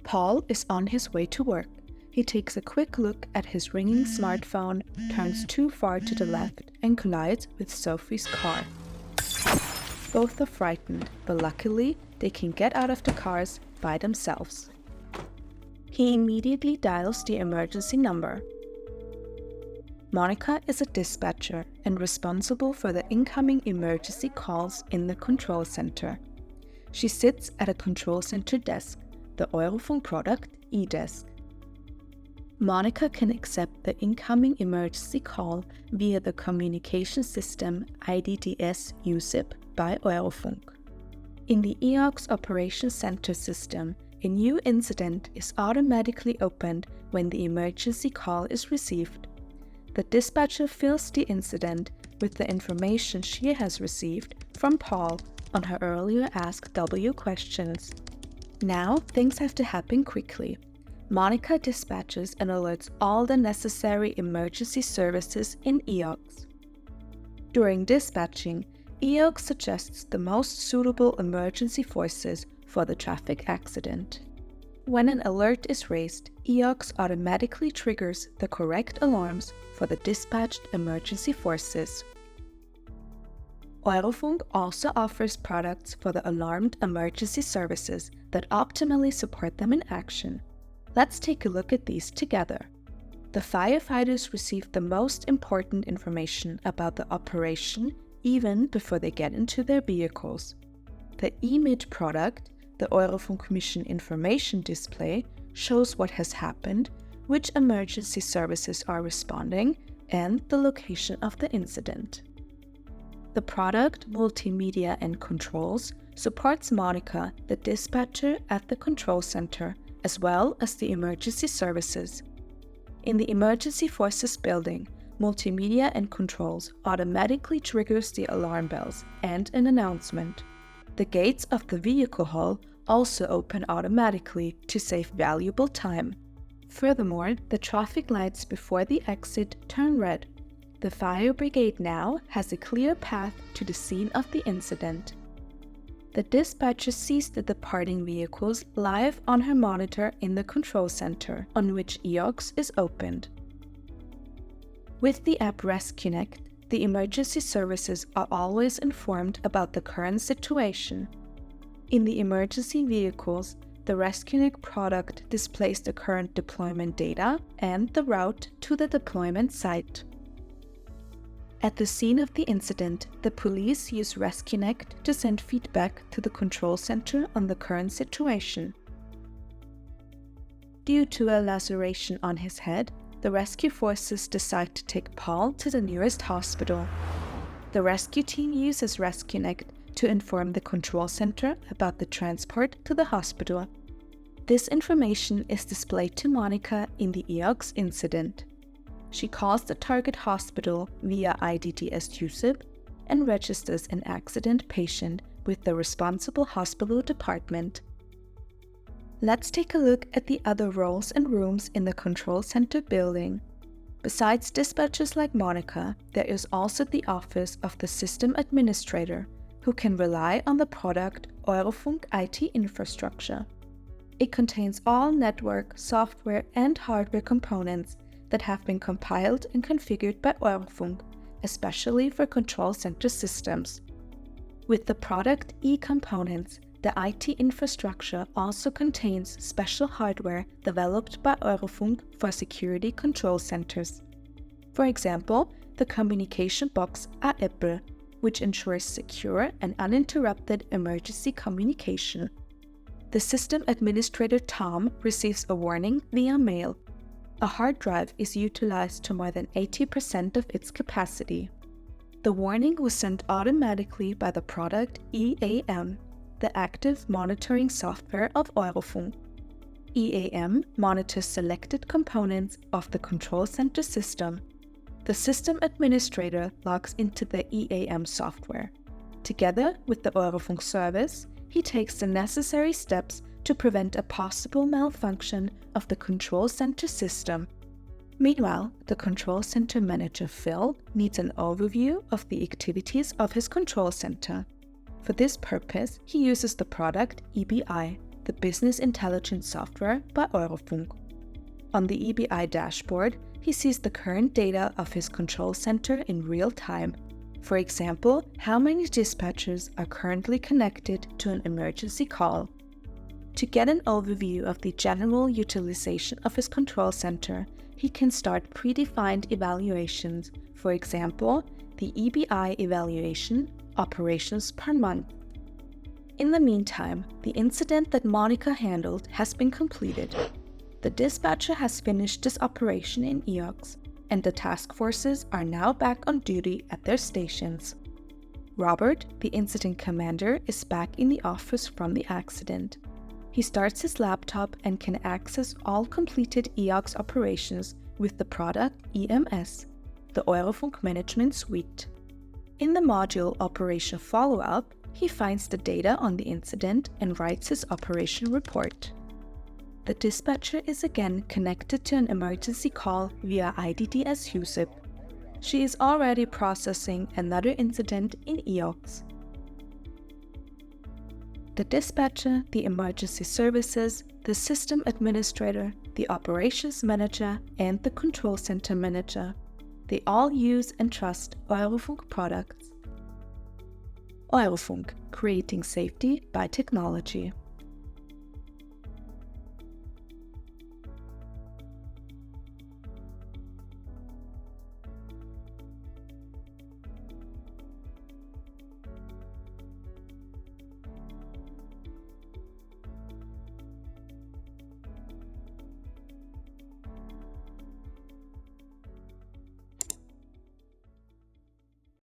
Paul is on his way to work. He takes a quick look at his ringing smartphone, turns too far to the left, and collides with Sophie's car. Both are frightened, but luckily they can get out of the cars by themselves. He immediately dials the emergency number. Monica is a dispatcher and responsible for the incoming emergency calls in the control center. She sits at a control center desk, the eurofunk product eDesk. Monica can accept the incoming emergency call via the communication system IDDS USIP by eurofunk. In the EOX Operations Center system, a new incident is automatically opened when the emergency call is received. The dispatcher fills the incident with the information she has received from Paul on her earlier Ask W questions. Now things have to happen quickly. Monica dispatches and alerts all the necessary emergency services in EOX. During dispatching, EOX suggests the most suitable emergency forces for the traffic accident. When an alert is raised, EOX automatically triggers the correct alarms for the dispatched emergency forces. Eurofunk also offers products for the alarmed emergency services that optimally support them in action. Let's take a look at these together. The firefighters receive the most important information about the operation even before they get into their vehicles. The EMID product, the Eurofunk Mission Information Display, shows what has happened, which emergency services are responding, and the location of the incident. The product Multimedia and Controls supports Monica, the dispatcher at the control center, as well as the emergency services. In the Emergency Forces building, Multimedia and Controls automatically triggers the alarm bells and an announcement. The gates of the vehicle hall also open automatically to save valuable time. Furthermore, the traffic lights before the exit turn red. The fire brigade now has a clear path to the scene of the incident. The dispatcher sees the departing vehicles live on her monitor in the control center, on which EOX is opened. With the app ResConnect, the emergency services are always informed about the current situation. In the emergency vehicles, the ResConnect product displays the current deployment data and the route to the deployment site. At the scene of the incident, the police use ResConnect to send feedback to the control center on the current situation. Due to a laceration on his head, the rescue forces decide to take Paul to the nearest hospital. The rescue team uses ResConnect to inform the control center about the transport to the hospital. This information is displayed to Monica in the EOX incident. She calls the target hospital via IDDS USIP and registers an accident patient with the responsible hospital department. Let's take a look at the other roles and rooms in the control center building. Besides dispatchers like Monica, there is also the office of the system administrator, who can rely on the product Eurofunk IT infrastructure. It contains all network, software and hardware components that have been compiled and configured by Eurofunk, especially for control center systems. With the product e-components, the IT infrastructure also contains special hardware developed by Eurofunk for security control centers. For example, the communication box AEPL, which ensures secure and uninterrupted emergency communication. The system administrator Tom receives a warning via mail. A hard drive is utilized to more than 80% of its capacity. The warning was sent automatically by the product EAM, the active monitoring software of Eurofunk. EAM monitors selected components of the control center system. The system administrator logs into the EAM software. Together with the Eurofunk service, he takes the necessary steps to prevent a possible malfunction of the control center system. Meanwhile, the control center manager Phil needs an overview of the activities of his control center. For this purpose, he uses the product EBI, the business intelligence software by Eurofunk. On the EBI dashboard, he sees the current data of his control center in real time. For example, how many dispatchers are currently connected to an emergency call. To get an overview of the general utilization of his control center, he can start predefined evaluations, for example, the EBI evaluation, operations per month. In the meantime, the incident that Monica handled has been completed. The dispatcher has finished this operation in EOX, and the task forces are now back on duty at their stations. Robert, the incident commander, is back in the office from the accident. He starts his laptop and can access all completed EOX operations with the product Immerse, the Eurofunk Management Suite. In the module Operation Follow-up, he finds the data on the incident and writes his operation report. The dispatcher is again connected to an emergency call via IDDS USIP. She is already processing another incident in EOX. The dispatcher, the emergency services, the system administrator, the operations manager, and the control center manager, they all use and trust Eurofunk products. Eurofunk, creating safety by technology.